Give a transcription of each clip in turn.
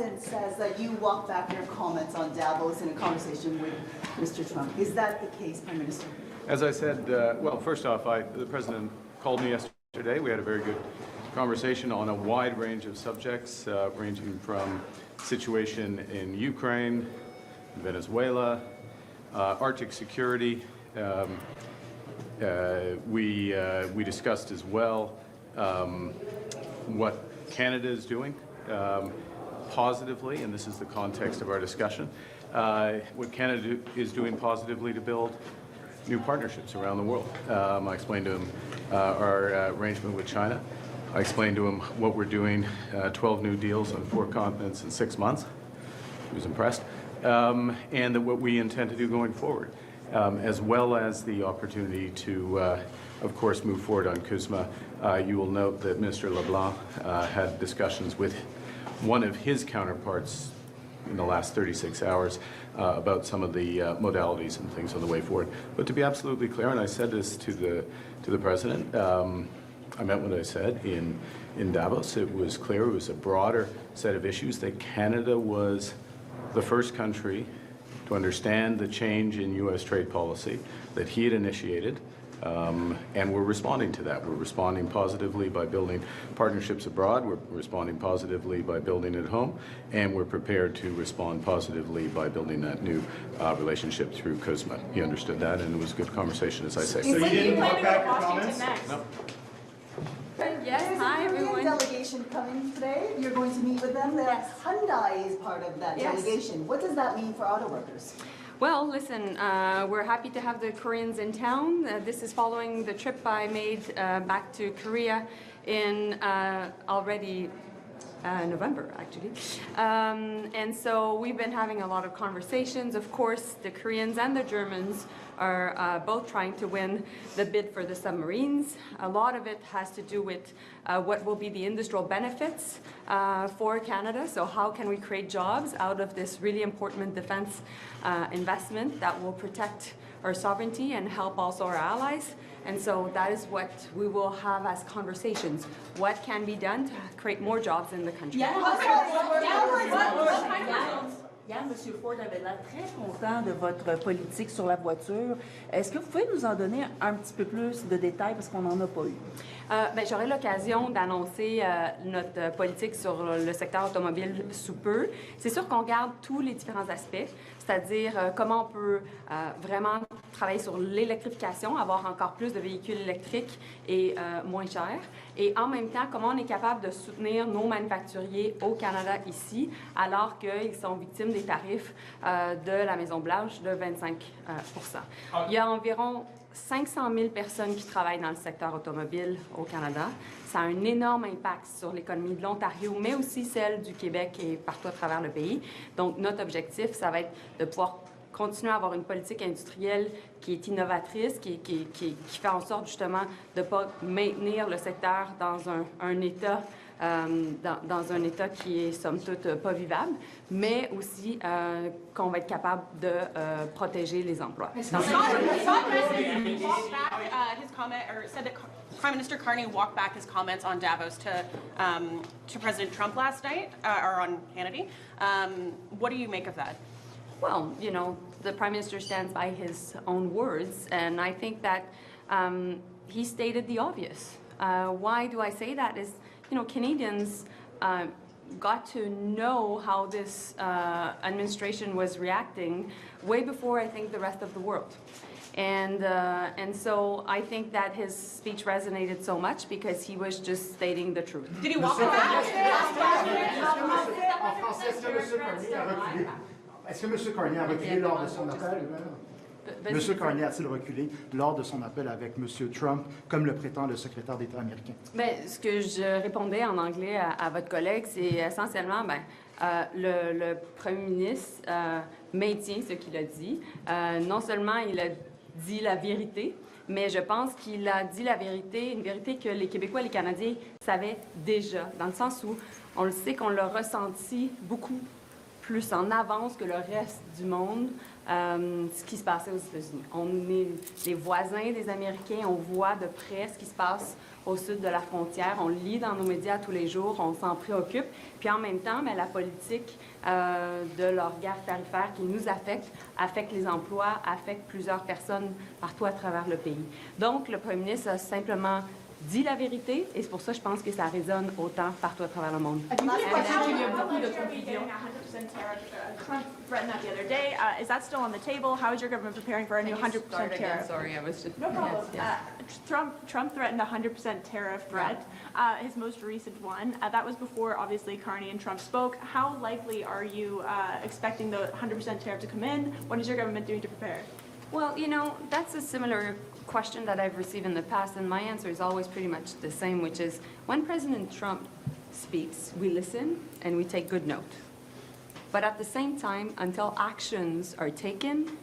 President says that you walked back your comments on Davos in a conversation with Mr. Trump. Is that the case, Prime Minister? As I said, well, first off, the President called me yesterday. We had a very good conversation on a wide range of subjects, ranging from situation in Ukraine, Venezuela, Arctic security. We discussed as well what Canada is doing positively, and this is the context of our discussion, what Canada is doing positively to build new partnerships around the world. I explained to him our arrangement with China. I explained to him what we're doing, 12 new deals on 4 continents in 6 months. He was impressed. And what we intend to do going forward, as well as the opportunity to, of course, move forward on CUSMA. You will note that Minister LeBlanc had discussions with one of his counterparts in the last 36 hours about some of the modalities and things on the way forward. But to be absolutely clear, and I said this to the President, I meant what I said in Davos. It was clear it was a broader set of issues, that Canada was the first country to understand the change in U.S. trade policy that he had initiated, and we're responding to that. We're responding positively by building partnerships abroad. We're responding positively by building at home, and we're prepared to respond positively by building that new relationship through CUSMA. He understood that, and it was a good conversation, as I say. So you didn't walk back your comments? No. Yes, hi everyone. There's a delegation coming today. You're going to meet with them. Yes. Hyundai is part of that delegation. What does that mean for auto workers? Well, listen, we're happy to have the Koreans in town. This is following the trip I made back to Korea in already November, actually. And so we've been having a lot of conversations. Of course, the Koreans and the Germans are both trying to win the bid for the submarines. A lot of it has to do with what will be the industrial benefits for Canada. So how can we create jobs out of this really important defense investment that will protect our sovereignty and help also our allies? And so that is what we will have as conversations. What can be done to create more jobs in the country? Hier, M. Ford avait l'air très content de votre politique sur la voiture. Est-ce que vous pouvez nous en donner un petit peu plus de détails parce qu'on n'en a pas eu? J'aurai l'occasion d'annoncer notre politique sur le secteur automobile sous peu. C'est sûr qu'on regarde tous les différents aspects, c'est-à-dire comment on peut vraiment travailler sur l'électrification, avoir encore plus de véhicules électriques et moins chers. Et en même temps, comment on est capable de soutenir nos manufacturiers au Canada ici, alors qu'ils sont victimes des tarifs de la Maison-Blanche de 25 %. Il y a environ 500 000 personnes qui travaillent dans le secteur automobile au Canada. Ça a un énorme impact sur l'économie de l'Ontario, mais aussi celle du Québec et partout à travers le pays. Donc, notre objectif, ça va être de pouvoir continuer à avoir une politique industrielle qui est innovatrice, qui fait en sorte justement de ne pas maintenir le secteur dans un état dans un état qui est somme toute pas vivable, mais aussi qu'on va être capable de protéger les emplois. Prime Minister Carney walked back his comments on Davos to President Trump last night, or on Kennedy. What do you make of that? Well, you know, the Prime Minister stands by his own words, and I think that he stated the obvious. Why do I say that? Is, you know, Canadians got to know how this administration was reacting way before, I think, the rest of the world. And so I think that his speech resonated so much because he was just stating the truth. Did he walk back? Est-ce que M. Carney a reculé lors de son appel? M. Carney a-t-il reculé lors de son appel avec M. Trump, comme le prétend le secrétaire d'État américain? Bien, ce que je répondais en anglais à votre collègue, c'est essentiellement, le Premier ministre maintient ce qu'il a dit. Non seulement il a dit la vérité, mais je pense qu'il a dit la vérité, une vérité que les Québécois et les Canadiens savaient déjà, dans le sens où on le sait qu'on l'a ressenti beaucoup plus en avance que le reste du monde ce qui se passait aux États-Unis. On est les voisins des Américains, on voit de près ce qui se passe au sud de la frontière, on le lit dans nos médias tous les jours, on s'en préoccupe. Puis en même temps, la politique de leur guerre tarifaire qui nous affecte les emplois, affecte plusieurs personnes partout à travers le pays. Donc, le premier ministre a simplement dit la vérité et c'est pour ça que je pense que ça résonne autant partout à travers le monde. Trump threatened that the other day. Is that still on the table? How is your government preparing for a new 100% tariff? Sorry, I was just... No problem. Trump threatened a 100% tariff threat, his most recent one. That was before, obviously, Carney and Trump spoke. How likely are you expecting the 100% tariff to come in? What is your government doing to prepare? Well, you know, that's a similar question that I've received in the past, and my answer is always pretty much the same, which is when President Trump speaks, we listen and we take good note. But at the same time, until actions are taken,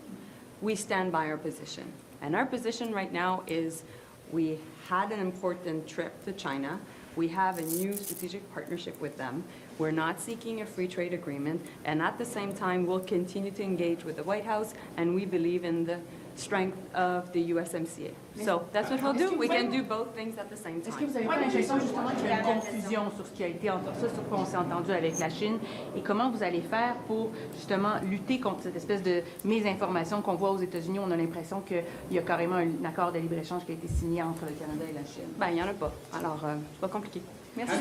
we stand by our position. And our position right now is we had an important trip to China. We have a new strategic partnership with them. We're not seeking a free trade agreement. And at the same time, we'll continue to engage with the White House, and we believe in the strength of the USMCA. So that's what we'll do. We can do both things at the same time. Est-ce que vous avez pas l'impression justement qu'il y a une confusion sur ce qui a été entre ça, sur quoi on s'est entendu avec la Chine, et comment vous allez faire pour justement lutter contre cette espèce de mésinformation qu'on voit aux États-Unis? On a l'impression qu'il y a carrément un accord de libre-échange qui a été signé entre le Canada et la Chine. Ben, il n'y en a pas. Alors, c'est pas compliqué. Merci.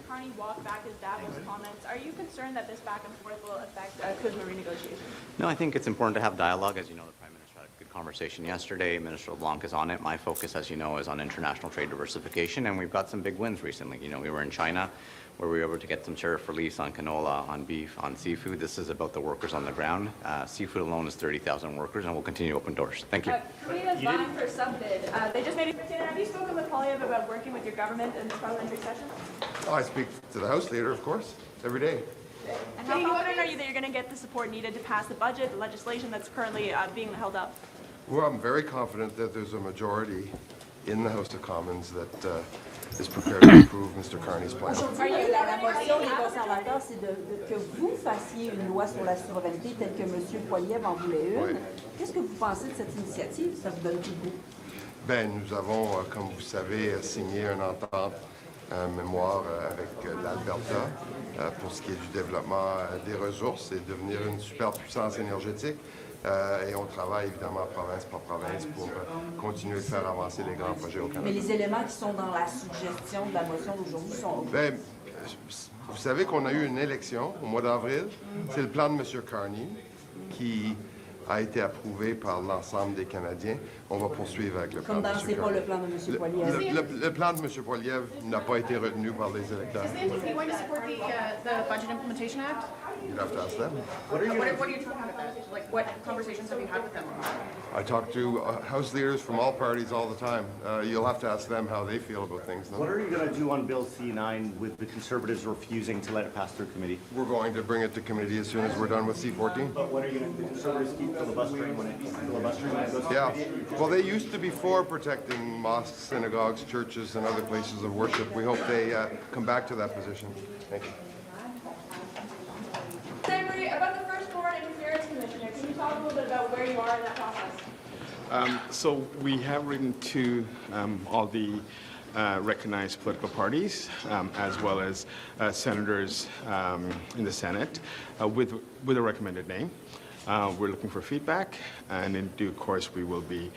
Carney walked back his Davos comments. Are you concerned that this back and forth will affect Kuzma renegotiations? No, I think it's important to have dialogue. As you know, the Prime Minister had a good conversation yesterday. Minister LeBlanc is on it. My focus, as you know, is on international trade diversification, and we've got some big wins recently. You know, we were in China, where we were able to get some tariff relief on canola, on beef, on seafood. This is about the workers on the ground. Seafood alone is 30,000 workers, and we'll continue to open doors. Thank you. Korea's vying for sub-bid. They just made a Have you spoken with Polyev about working with your government in this parliamentary session? Oh, I speak to the House Leader, of course, every day. And how confident are you that you're going to get the support needed to pass the budget, the legislation that's currently being held up? Well, I'm very confident that there's a majority in the House of Commons that is prepared to approve Mr. Carney's plan. Aujourd'hui, la motion des conservateurs, c'est que vous fassiez une loi sur la souveraineté telle que M. Poilievre en voulait une. Oui. Qu'est-ce que vous pensez de cette initiative? Ça vous donne tout le goût? Ben, nous avons, comme vous savez, signé une entente, un mémoire avec l'Alberta pour ce qui est du développement des ressources et devenir une superpuissance énergétique. Et on travaille évidemment province par province pour continuer de faire avancer les grands projets au Canada. Mais les éléments qui sont dans la suggestion de la motion d'aujourd'hui sont... Ben, vous savez qu'on a eu une élection au mois d'avril. C'est le plan de M. Carney qui a été approuvé par l'ensemble des Canadiens. On va poursuivre avec le plan de M. Carney. C'est pas le plan de M. Poilievre. Le plan de M. Poilievre n'a pas été retenu par les électeurs. Is the NDP going to support the Budget Implementation Act? You have to ask them. What are you talking about that? Like, what conversations have you had with them? I talk to House leaders from all parties all the time. You'll have to ask them how they feel about things. No? What are you going to do on Bill C-9 with the Conservatives refusing to let it pass through committee? We're going to bring it to committee as soon as we're done with C-14. But what are you going to do? The Conservatives keep filibustering when it goes to Yeah. committee? Well, they used to be for protecting mosques, synagogues, churches, and other places of worship. We hope they come back to that position. Thank you. Senator, about the first foreign interference commissioner, can you talk a little bit about where you are in that process? So we have written to all the recognized political parties, as well as senators in the Senate, with a recommended name. We're looking for feedback, and in due course, we will be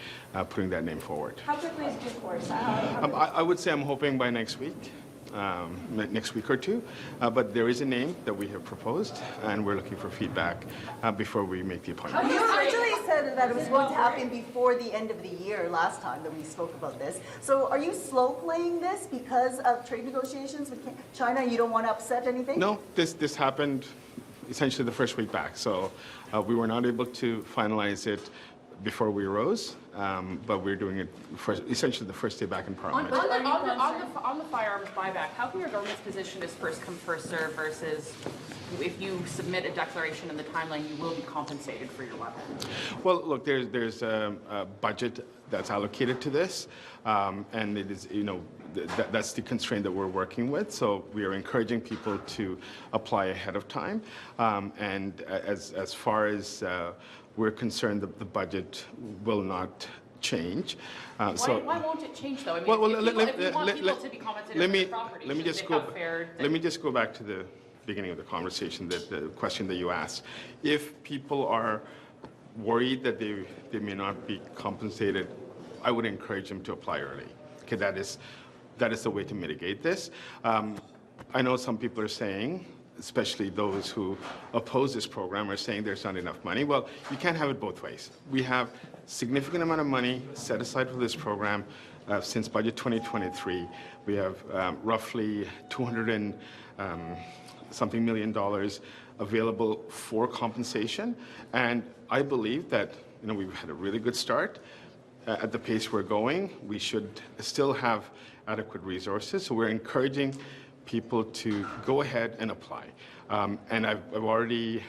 putting that name forward. How quickly is due course? I would say I'm hoping by next week or two, but there is a name that we have proposed, and we're looking for feedback before we make the appointment. You originally said that it was going to happen before the end of the year last time that we spoke about this. So are you slow playing this because of trade negotiations with China? You don't want to upset anything? No, this happened essentially the first week back, so we were not able to finalize it before we rose, but we're doing it essentially the first day back in Parliament. On the firearms buyback, how can your government's position is first come, first serve versus if you submit a declaration in the timeline, you will be compensated for your weapon? Well, look, there's a budget that's allocated to this, and it is, that's the constraint that we're working with. So we are encouraging people to apply ahead of time, and as far as we're concerned, the budget will not change. Why won't it change, though? I mean, if you want people to be compensated for their property, let me just go back to the beginning of the conversation, the question that you asked. If people are worried that they may not be compensated, I would encourage them to apply early. Okay, that is the way to mitigate this. I know some people are saying, especially those who oppose this program, are saying there's not enough money. Well, you can't have it both ways. We have significant amount of money set aside for this program since budget 2023. We have roughly $200 and something million available for compensation, and I believe that we've had a really good start. At the pace we're going, we should still have adequate resources. So we're encouraging people to go ahead and apply. And I've already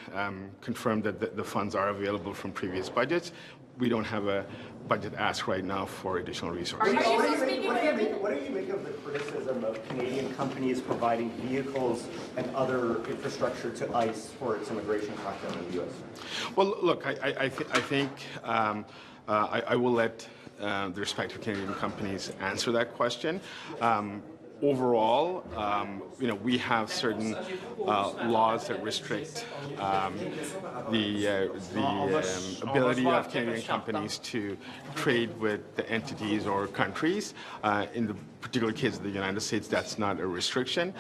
confirmed that the funds are available from previous budgets. We don't have a budget ask right now for additional resources. What do you make of the criticism of Canadian companies providing vehicles and other infrastructure to ICE for its immigration crackdown in the U.S.? Well, look, I think I will let the respective Canadian companies answer that question. Overall, we have certain laws that restrict the ability of Canadian companies to trade with the entities or countries. In the particular case of the United States, that's not a restriction.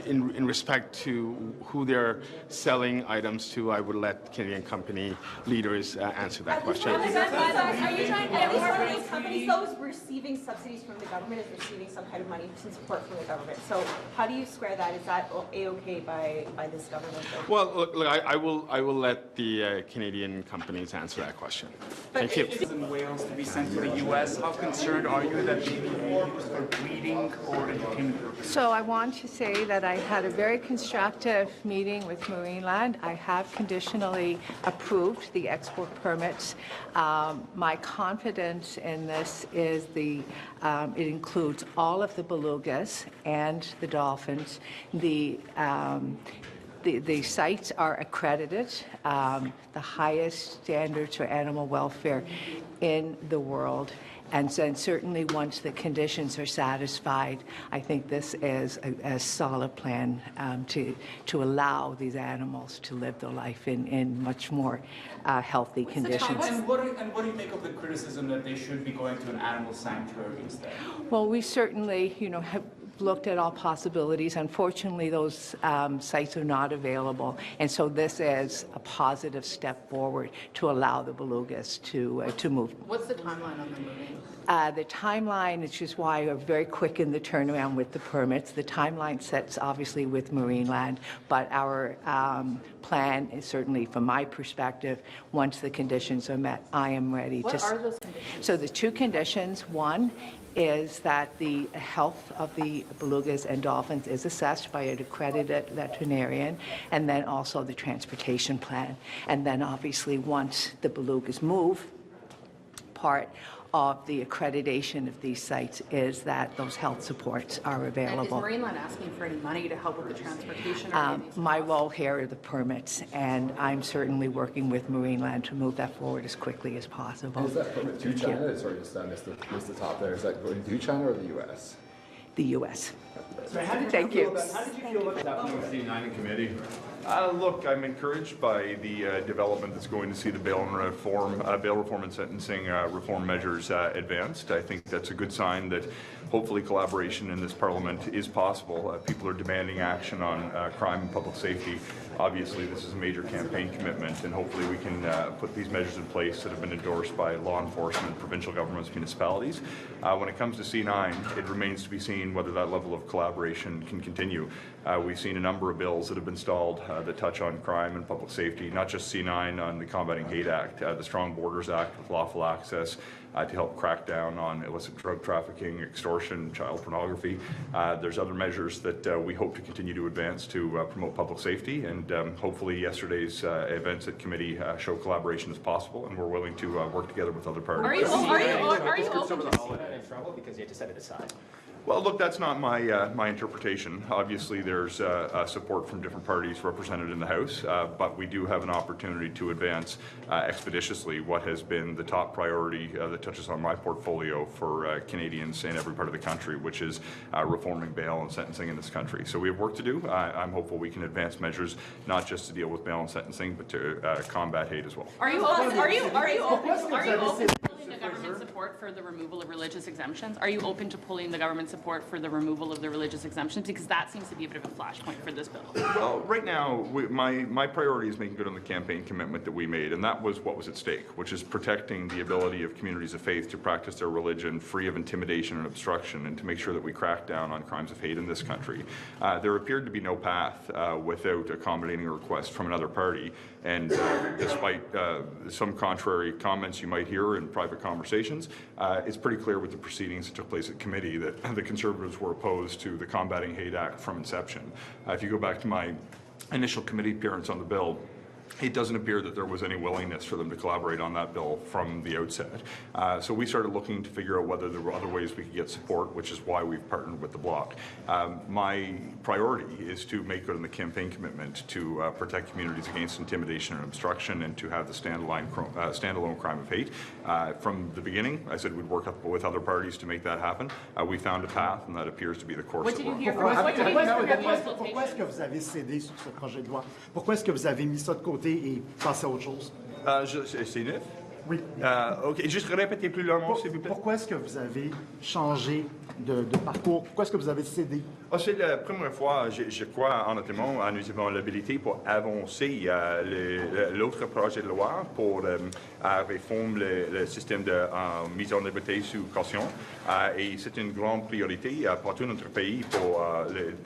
In respect to who they're selling items to, I would let Canadian company leaders answer that question. Are you trying to get more of these companies, those receiving subsidies from the government, is receiving some kind of money and support from the government? So how do you square that? Is that A-okay by this government? Well, look, I will let the Canadian companies answer that question. Thank you. In Wales to be sent to the U.S., how concerned are you that they may be used for breeding or entertainment purposes? So I want to say that I had a very constructive meeting with Marineland. I have conditionally approved the export permits. My confidence in this is it includes all of the belugas and the dolphins. The sites are accredited, the highest standards for animal welfare in the world. And certainly once the conditions are satisfied, I think this is a solid plan to allow these animals to live their life in much more healthy conditions. And what do you make of the criticism that they should be going to an animal sanctuary instead? Well, we certainly, have looked at all possibilities. Unfortunately, those sites are not available, and so this is a positive step forward to allow the belugas to move. What's the timeline on the moving? The timeline is just why we're very quick in the turnaround with the permits. The timeline sets obviously with Marineland, but our plan is certainly, from my perspective, once the conditions are met, I am ready to. What are those conditions? So the two conditions, one is that the health of the belugas and dolphins is assessed by an accredited veterinarian, and then also the transportation plan. And then obviously once the belugas move, part of the accreditation of these sites is that those health supports are available. And is Marineland asking for any money to help with the transportation? Or my role here are the permits, and I'm certainly working with Marineland to move that forward as quickly as possible. And is that permit to China? Sorry, just missed the top there. Is that going to China or the U.S.? The U.S. So how did Thank you you. How did you feel about happening with the United Committee? Look, I'm encouraged by the development that's going to see the bail reform and sentencing reform measures advanced. I think that's a good sign that hopefully collaboration in this Parliament is possible. People are demanding action on crime and public safety. Obviously, this is a major campaign commitment, and hopefully we can put these measures in place that have been endorsed by law enforcement, provincial governments, municipalities. When it comes to C9, it remains to be seen whether that level of collaboration can continue. We've seen a number of bills that have been stalled that touch on crime and public safety, not just C9 on the Combating Hate Act, the Strong Borders Act with lawful access to help crack down on illicit drug trafficking, extortion, child pornography. There's other measures that we hope to continue to advance to promote public safety, and hopefully yesterday's events at committee show collaboration is possible, and we're willing to work together with other parties. Are you open to trouble because you had to set it aside? Well, look, that's not my interpretation. Obviously, there's support from different parties represented in the House, but we do have an opportunity to advance expeditiously what has been the top priority that touches on my portfolio for Canadians in every part of the country, which is reforming bail and sentencing in this country. So we have work to do. I'm hopeful we can advance measures not just to deal with bail and sentencing, but to combat hate as well. Are you open to pulling the government support for the removal of religious exemptions? Are you open to pulling the government support for the removal of the religious exemptions? Because that seems to be a bit of a flashpoint for this bill. Well, right now, my priority is making good on the campaign commitment that we made, and that was what was at stake, which is protecting the ability of communities of faith to practice their religion free of intimidation and obstruction, and to make sure that we crack down on crimes of hate in this country. There appeared to be no path without accommodating a request from another party, and despite some contrary comments you might hear in private conversations, it's pretty clear with the proceedings that took place at committee that the Conservatives were opposed to the Combating Hate Act from inception. If you go back to my initial committee appearance on the bill, it doesn't appear that there was any willingness for them to collaborate on that bill from the outset. So we started looking to figure out whether there were other ways we could get support, which is why we've partnered with the Bloc. My priority is to make good on the campaign commitment to protect communities against intimidation and obstruction, and to have the standalone crime of hate. From the beginning, I said we'd work up with other parties to make that happen. We found a path, and that appears to be the course What that did you we're hear on. from Pourquoi est-ce que vous avez cédé sur ce projet de loi? Pourquoi est-ce que vous avez mis ça de côté et passé à autre chose? C'est neuf? Oui. OK, juste répétez plus longuement, s'il vous plaît. Pourquoi est-ce que vous avez changé de parcours? Pourquoi est-ce que vous avez cédé? C'est la première fois, je crois, honnêtement, nous avons l'habilité pour avancer l'autre projet de loi pour réformer le système de mise en liberté sous caution. Et c'est une grande priorité pour tout notre pays, pour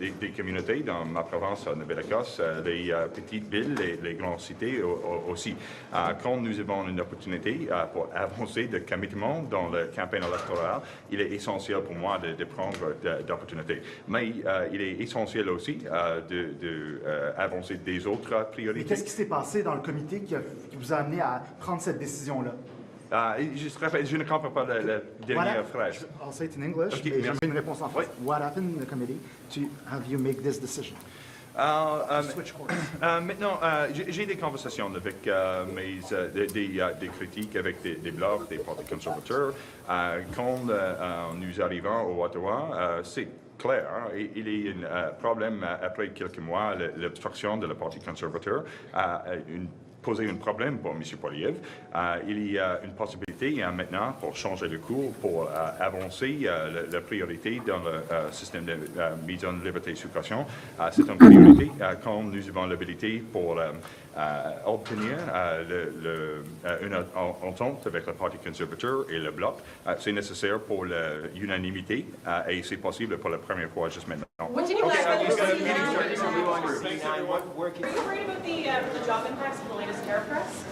des communautés dans ma province, en Nouvelle-Écosse, les petites villes, les grandes cités aussi. Quand nous avons une opportunité pour avancer de committement dans la campagne électorale, il est essentiel pour moi de prendre d'opportunités. Mais il est essentiel aussi d'avancer des autres priorités. Et qu'est-ce qui s'est passé dans le comité qui vous a amené à prendre cette décision-là? Je ne comprends pas la dernière phrase. I'll say it in English, Okay, mais j'ai une réponse en français. What happened in the committee to have you make this decision? Maintenant, j'ai des conversations avec des critiques avec des blocs, des partis conservateurs. Quand nous arrivons au Ottawa, c'est clair, il y a un problème après quelques mois, l'obstruction de la partie conservateur poser un problème pour M. Poilievre. Il y a une possibilité maintenant pour changer de cours, pour avancer la priorité dans le système de mise en liberté sous caution. C'est une priorité quand nous avons l'habilité pour obtenir une entente avec le Parti conservateur et le Bloc. C'est nécessaire pour l'unanimité et c'est possible pour la première fois juste maintenant. What did you guys Are you worried about the job impacts of the latest tariff press?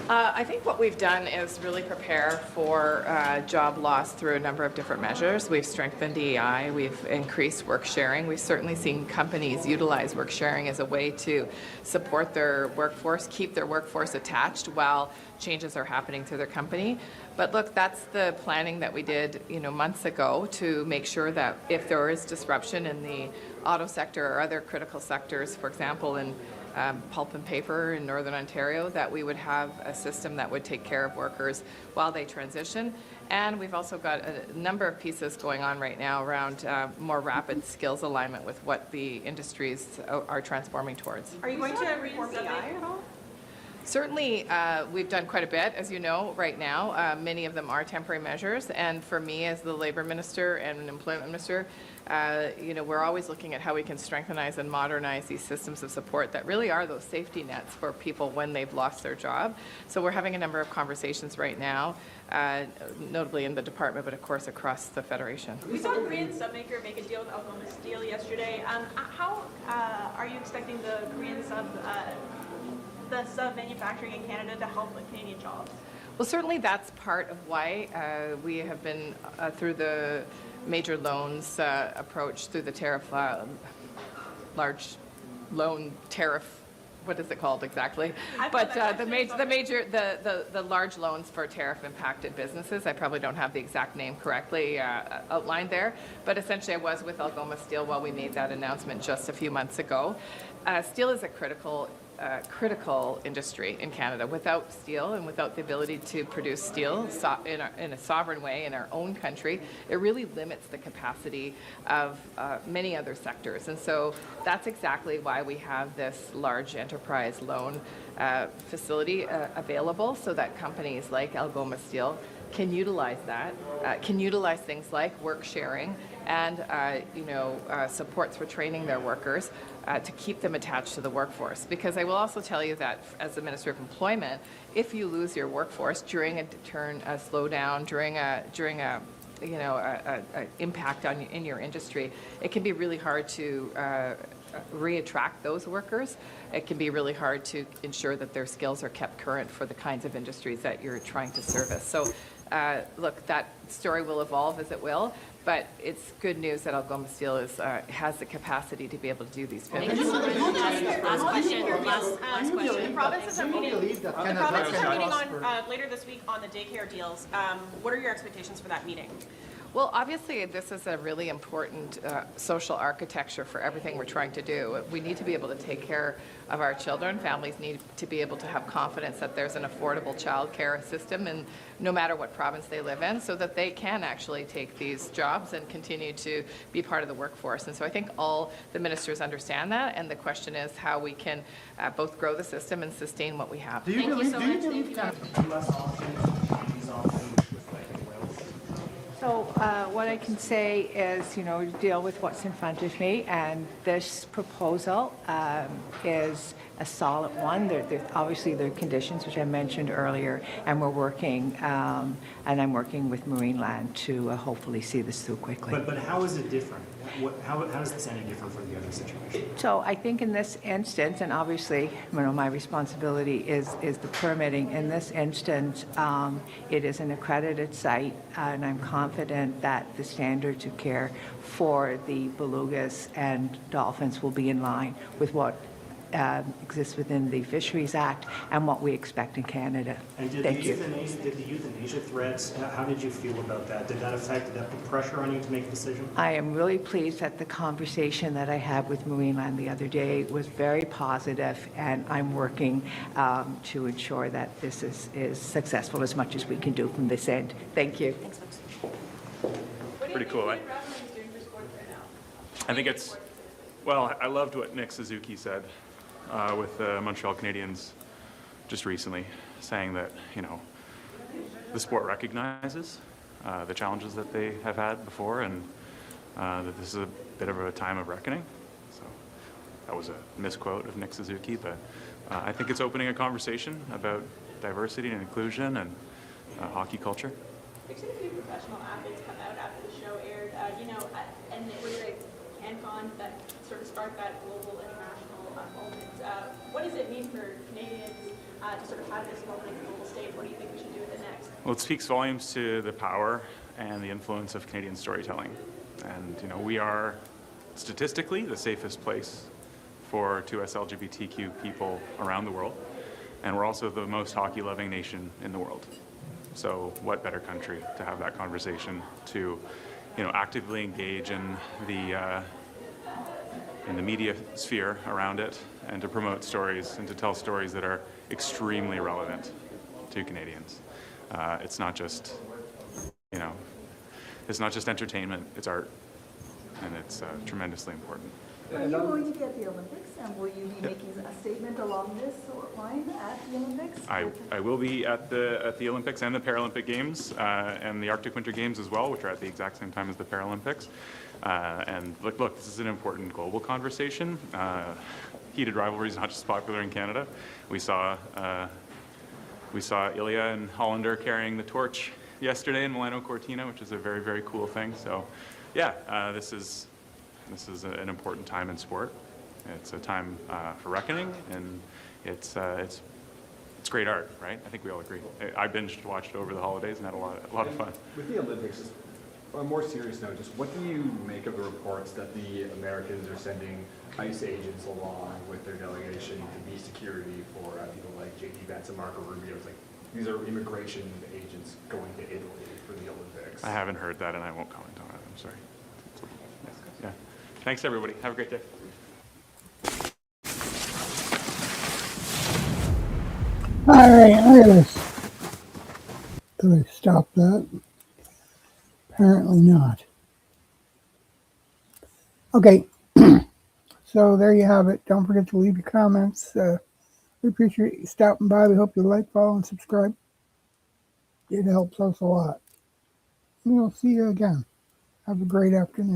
I think what we've done is really prepare for job loss through a number of different measures. We've strengthened DEI, we've increased work sharing. We've certainly seen companies utilize work sharing as a way to support their workforce, keep their workforce attached while changes are happening through their company. But look, that's the planning that we did, months ago to make sure that if there is disruption in the auto sector or other critical sectors, for example, in pulp and paper in Northern Ontario, that we would have a system that would take care of workers while they transition. And we've also got a number of pieces going on right now around more rapid skills alignment with what the industries are transforming towards. Are you going to reform DEI at all? Certainly, we've done quite a bit, as you know, right now. Many of them are temporary measures, and for me as the Labour Minister and an Employment Minister, We're always looking at how we can strengthenize and modernize these systems of support that really are those safety nets for people when they've lost their job. So we're having a number of conversations right now, notably in the department, but of course across the Federation. We saw a Korean submaker make a deal with Algoma Steel yesterday. How are you expecting the Korean sub manufacturing in Canada to help with Canadian jobs? Well, certainly that's part of why we have been through the major loans approach through the tariff, large loan tariff. What is it called exactly? But the large loans for tariff impacted businesses. I probably don't have the exact name correctly outlined there, but essentially I was with Algoma Steel while we made that announcement just a few months ago. Steel is a critical industry in Canada. Without steel and without the ability to produce steel in a sovereign way in our own country, it really limits the capacity of many other sectors. And so that's exactly why we have this large enterprise loan facility available, so that companies like Algoma Steel can utilize that, can utilize things like work sharing and supports for training their workers to keep them attached to the workforce. Because I will also tell you that as the Minister of Employment, if you lose your workforce during a slowdown, during a impact in your industry, it can be really hard to reattract those workers. It can be really hard to ensure that their skills are kept current for the kinds of industries that you're trying to service. So look, that story will evolve as it will, but it's good news that Algoma Steel has the capacity to be able to do these pivots. Last question. The provinces are meeting on later this week on the daycare deals. What are your expectations for that meeting? Well, obviously, this is a really important social architecture for everything we're trying to do. We need to be able to take care of our children. Families need to be able to have confidence that there's an affordable child care system, and no matter what province they live in, so that they can actually take these jobs and continue to be part of the workforce. And so I think all the ministers understand that, and the question is how we can both grow the system and sustain what we have. Thank you so much. So what I can say is, deal with what's in front of me, and this proposal is a solid one. Obviously, there are conditions, which I mentioned earlier, and we're working, and I'm working with Marine Land to hopefully see this through quickly. But how is it different? How is this any different from the other situation? So I think in this instance, and obviously, my responsibility is the permitting. In this instance, it is an accredited site, and I'm confident that the standards of care for the belugas and dolphins will be in line with what exists within the Fisheries Act and what we expect in Canada. And did the euthanasia threats, how did you feel about that? Did that put pressure on you to make a decision? I am really pleased that the conversation that I had with Marine Land the other day was very positive, and I'm working to ensure that this is successful as much as we can do from this end. Thank you. Thanks, folks. Pretty cool, eh? I think it's, well, I loved what Nick Suzuki said with the Montreal Canadiens just recently, saying that, the sport recognizes the challenges that they have had before, and that this is a bit of a time of reckoning. So that was a misquote of Nick Suzuki, but I think it's opening a conversation about diversity and inclusion and hockey culture. We've seen a few professional athletes come out after the show aired, and it was a CanCon that sort of sparked that global international moment. What does it mean for Canadians to sort of have this moment in the global stage? What do you think we should do with it next? Well, it speaks volumes to the power and the influence of Canadian storytelling. And, we are statistically the safest place for 2S LGBTQ people around the world. And we're also the most hockey-loving nation in the world. So what better country to have that conversation, to, actively engage in the media sphere around it, and to promote stories and to tell stories that are extremely relevant to Canadians. It's not just, it's not just entertainment, it's art, and it's tremendously important. Are you going to be at the Olympics, and will you be making a statement along this line at the Olympics? I will be at the Olympics and the Paralympic Games and the Arctic Winter Games as well, which are at the exact same time as the Paralympics. And look, this is an important global conversation. Heated rivalry is not just popular in Canada. We saw Ilya and Hollander carrying the torch yesterday in Milano Cortina, which is a very, very cool thing. So, yeah, this is an important time in sport. It's a time for reckoning, and it's great art, right? I think we all agree. I binged watched it over the holidays and had a lot of fun. With the Olympics, just on a more serious note, just what do you make of the reports that the Americans are sending ICE agents along with their delegation to be security for people like J.D. Vance and Marco Rubio? It's like these are immigration agents going to Italy for the Olympics. I haven't heard that, and I won't comment on it. I'm sorry. Yeah. Thanks, everybody. Have a great day. All right, did I stop that? Apparently not. Okay, so there you have it. Don't forget to leave your comments. We appreciate you stopping by. We hope you like, follow, and subscribe. It helps us a lot. We'll see you again. Have a great afternoon.